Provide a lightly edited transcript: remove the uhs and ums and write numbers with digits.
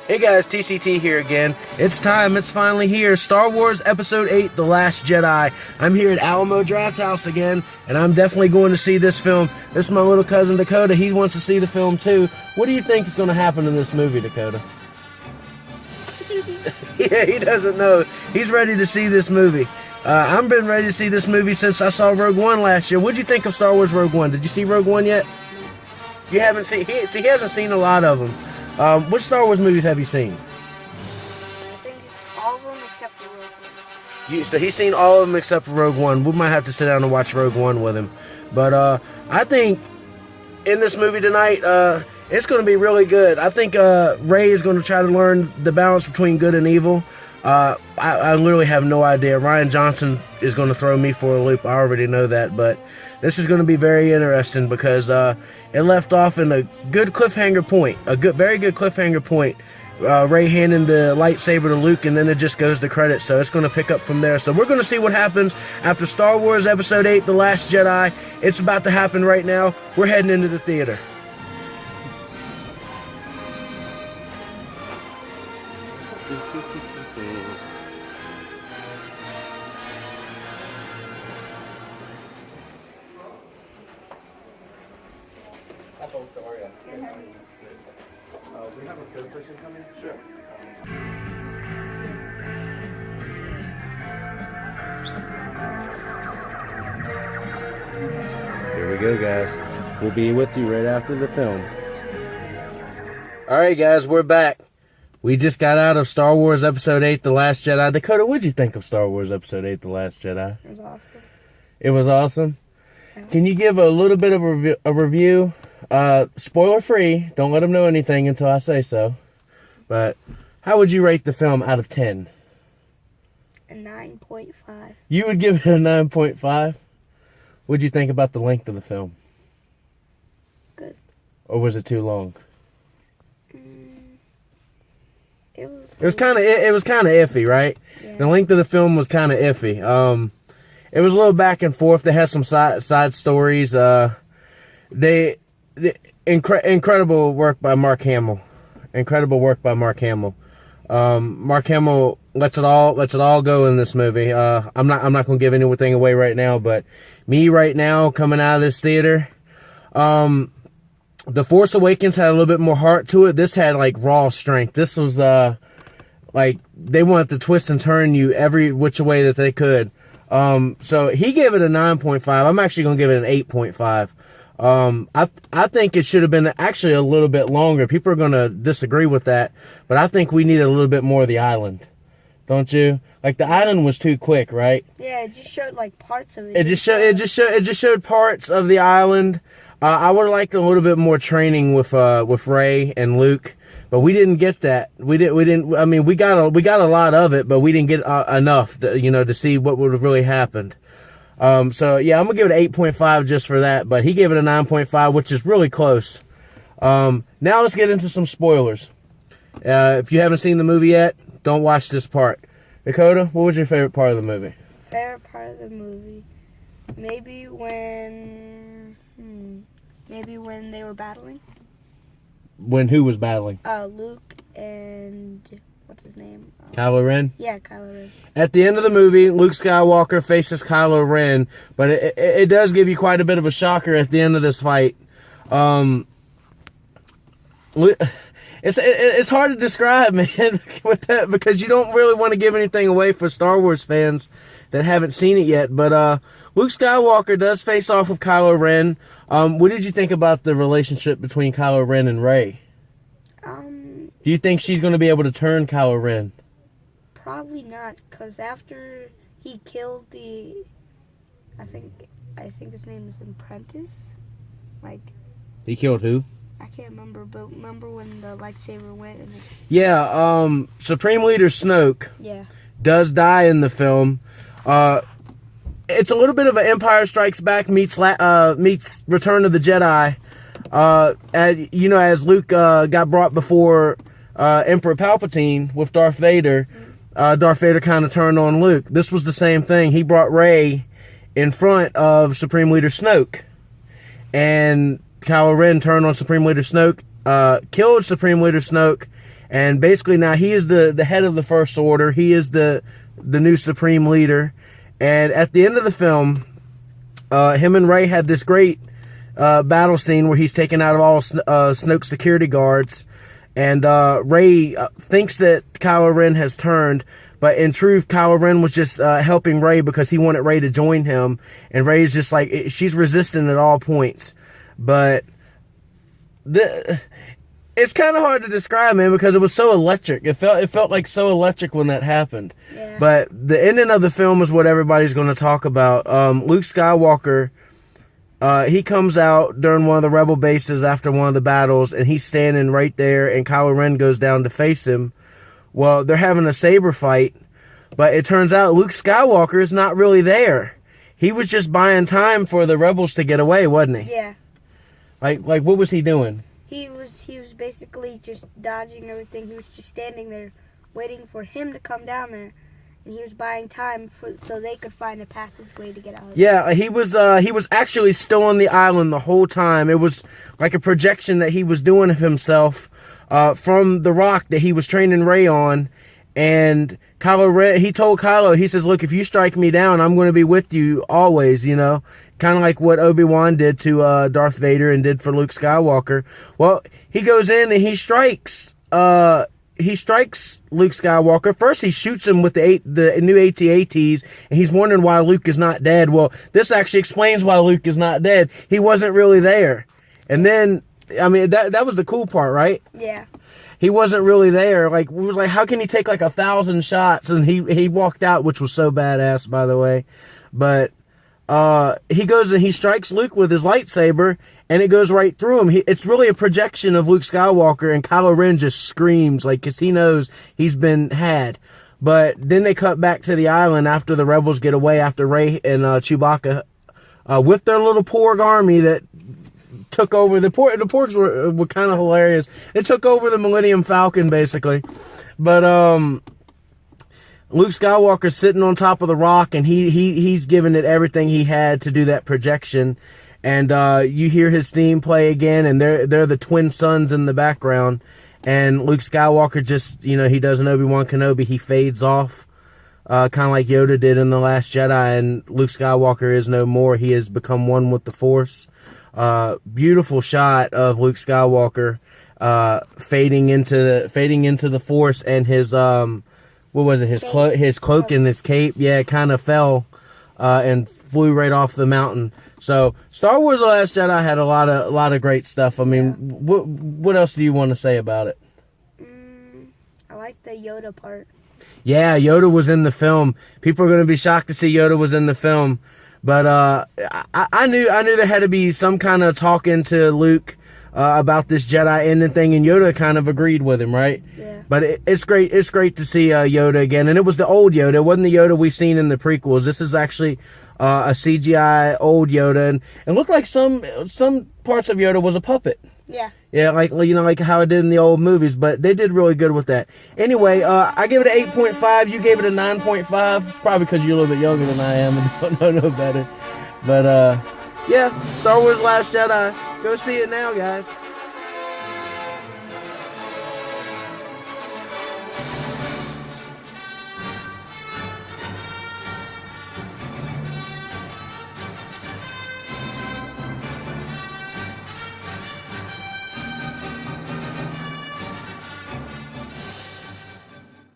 Hey guys, TCT here again. It's time, it's finally here. Star Wars Episode 8, The Last Jedi. I'm here at Alamo Drafthouse again, and I'm definitely going to see this film. This is my little cousin Dakota. He wants to see the film too. What do you think is going to happen in this movie, Dakota? Yeah, he doesn't know. He's ready to see this movie. I've been ready to see this movie since I saw Rogue One last year. What'd you think of Star Wars Rogue One? Did you see Rogue One yet? You haven't seen... He hasn't seen a lot of them. Which Star Wars movies have you seen? I think it's all of them except for Rogue One. So he's seen all of them except for Rogue One. We might have to sit down and watch Rogue One with him. But I think in this movie tonight, it's going to be really good. I think Rey is going to try to learn the balance between good and evil. I literally have no idea. Rian Johnson is going to throw me for a loop. I already know that, but this is going to be very interesting because it left off in a good cliffhanger point, very good cliffhanger point. Rey handing the lightsaber to Luke, and then it just goes to credits. So it's going to pick up from there. So we're going to see what happens after Star Wars Episode 8, The Last Jedi. It's about to happen right now. We're heading into the theater. We have a third person coming? Sure. Here we go, guys. We'll be with you right after the film. Alright, guys, we're back. We just got out of Star Wars Episode 8, The Last Jedi. Dakota, what'd you think of Star Wars Episode 8, The Last Jedi? It was awesome. It was awesome? Yeah. Can you give a little bit of a review? Spoiler free. Don't let them know anything until I say so. But how would you rate the film out of 10? A 9.5. You would give it a 9.5? What'd you think about the length of the film? Good. Or was it too long? It was kind of iffy, right? Yeah. The length of the film was kind of iffy. It was a little back and forth. They had some side stories. Incredible work by Mark Hamill. Incredible work by Mark Hamill. Mark Hamill lets it all go in this movie. I'm not going to give anything away right now, but me right now coming out of this theater, The Force Awakens had a little bit more heart to it. This had like raw strength. This was like they wanted to twist and turn you every which way that they could. So he gave it a 9.5. I'm actually going to give it an 8.5. I think it should have been actually a little bit longer. People are going to disagree with that, but I think we needed a little bit more of the island. Don't you? Like the island was too quick, right? Yeah, it just showed like parts of it. It just showed parts of the island. I would have liked a little bit more training with Rey and Luke, but we didn't get that. We didn't. I mean, we got a lot of it, but we didn't get enough, to see what would have really happened. So yeah, I'm gonna give it an 8.5 just for that, but he gave it a 9.5, which is really close. Now let's get into some spoilers. If you haven't seen the movie yet, don't watch this part. Dakota, what was your favorite part of the movie? Favorite part of the movie, maybe when they were battling. When who was battling? Luke and what's his name? Kylo Ren? Yeah, Kylo Ren. At the end of the movie, Luke Skywalker faces Kylo Ren, but it does give you quite a bit of a shocker at the end of this fight. It's hard to describe, man, with that, because you don't really want to give anything away for Star Wars fans that haven't seen it yet. But Luke Skywalker does face off with Kylo Ren. What did you think about the relationship between Kylo Ren and Rey? Do you think she's going to be able to turn Kylo Ren? Probably not, because after he killed I think his name is Apprentice. Like, He killed who? I can't remember, but remember when the lightsaber went and Yeah, Supreme Leader Snoke yeah. does die in the film. It's a little bit of an Empire Strikes Back meets Return of the Jedi. As Luke got brought before Emperor Palpatine with Darth Vader, Darth Vader kind of turned on Luke. This was the same thing. He brought Rey in front of Supreme Leader Snoke, and Kylo Ren turned on Supreme Leader Snoke, killed Supreme Leader Snoke, And basically now he is the head of the First Order. He is the new supreme leader. And at the end of the film, him and Rey had this great battle scene where he's taken out of all Snoke's security guards. And Rey thinks that Kylo Ren has turned, but in truth, Kylo Ren was just helping Rey because he wanted Rey to join him. And Rey's just like, she's resistant at all points. But it's kind of hard to describe, man, because it was so electric. It felt like so electric when that happened. Yeah. But the ending of the film is what everybody's going to talk about. Luke Skywalker, he comes out during one of the rebel bases after one of the battles, and he's standing right there, and Kylo Ren goes down to face him. Well, they're having a saber fight, but it turns out Luke Skywalker is not really there. He was just buying time for the rebels to get away, wasn't he? Yeah. Like what was he doing? He was basically just dodging everything. He was just standing there waiting for him to come down there. And he was buying time so they could find a passageway to get out of there. Yeah, he was actually still on the island the whole time. It was like a projection that he was doing of himself from the rock that he was training Rey on. And Kylo Ren, he told Kylo, he says, look, if you strike me down, I'm going to be with you always, you know. Kind of like what Obi-Wan did to Darth Vader and did for Luke Skywalker. Well, he goes in and he strikes Luke Skywalker. First, he shoots him with the new AT-ATs, and he's wondering why Luke is not dead. Well, this actually explains why Luke is not dead. He wasn't really there. And then, I mean, that was the cool part, right? Yeah. He wasn't really there. Like, we was like, how can he take like 1,000 shots? And he walked out, which was so badass, by the way. But he goes and he strikes Luke with his lightsaber, and it goes right through him. It's really a projection of Luke Skywalker, and Kylo Ren just screams, like, because he knows he's been had. But then they cut back to the island after the rebels get away, after Rey and Chewbacca, with their little Porg army that took over. The Porgs were kind of hilarious. They took over the Millennium Falcon, basically. But Luke Skywalker's sitting on top of the rock, and he's giving it everything he had to do that projection. And you hear his theme play again, and they're the twin sons in the background. And Luke Skywalker just, you know, he does an Obi-Wan Kenobi. He fades off, kind of like Yoda did in The Last Jedi. And Luke Skywalker is no more. He has become one with the Force. Beautiful shot of Luke Skywalker fading into the Force, and his what was it? His cloak and his cape, yeah, kind of fell and flew right off the mountain. So Star Wars: The Last Jedi had a lot of great stuff. I mean, what else do you want to say about it? I like the Yoda part. Yeah, Yoda was in the film. People are going to be shocked to see Yoda was in the film. But I knew there had to be some kind of talking to Luke about this Jedi ending thing, and Yoda kind of agreed with him, right? Yeah. But it's great to see Yoda again, and it was the old Yoda. It wasn't the Yoda we've seen in the prequels. This is actually a CGI old Yoda, and it looked like some parts of Yoda was a puppet. Yeah. Yeah, like, you know, like how it did in the old movies, but they did really good with that. Anyway, I gave it an 8.5. You gave it a 9.5, probably because you're a little bit younger than I am and don't know no better. But, yeah, Star Wars: Last Jedi. Go see it now, guys.